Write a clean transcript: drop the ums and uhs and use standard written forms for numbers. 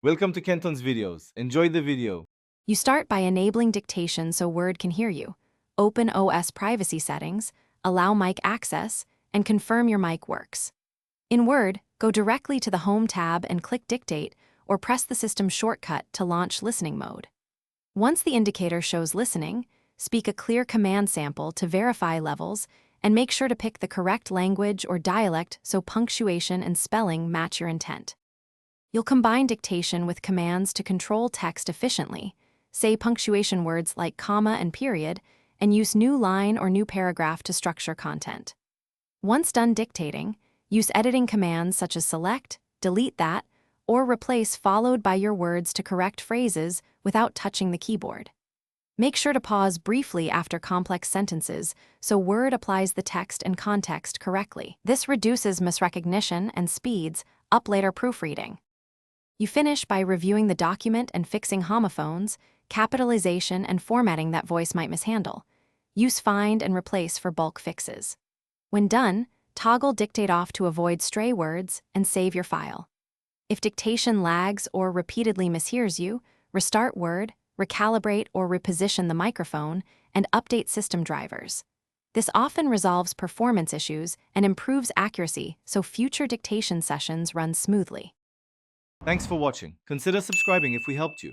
Welcome to Kenton's videos. Enjoy the video. You start by enabling dictation so Word can hear you. Open OS privacy settings, allow mic access, and confirm your mic works. In Word, go directly to the Home tab and click Dictate, or press the system shortcut to launch listening mode. Once the indicator shows listening, speak a clear command sample to verify levels, and make sure to pick the correct language or dialect so punctuation and spelling match your intent. You'll combine dictation with commands to control text efficiently, say punctuation words like comma and period, and use new line or new paragraph to structure content. Once done dictating, use editing commands such as select, delete that, or replace followed by your words to correct phrases without touching the keyboard. Make sure to pause briefly after complex sentences so Word applies the text and context correctly. This reduces misrecognition and speeds up later proofreading. You finish by reviewing the document and fixing homophones, capitalization, and formatting that voice might mishandle. Use find and replace for bulk fixes. When done, toggle dictate off to avoid stray words and save your file. If dictation lags or repeatedly mishears you, restart Word, recalibrate or reposition the microphone, and update system drivers. This often resolves performance issues and improves accuracy so future dictation sessions run smoothly. Thanks for watching. Consider subscribing if we helped you.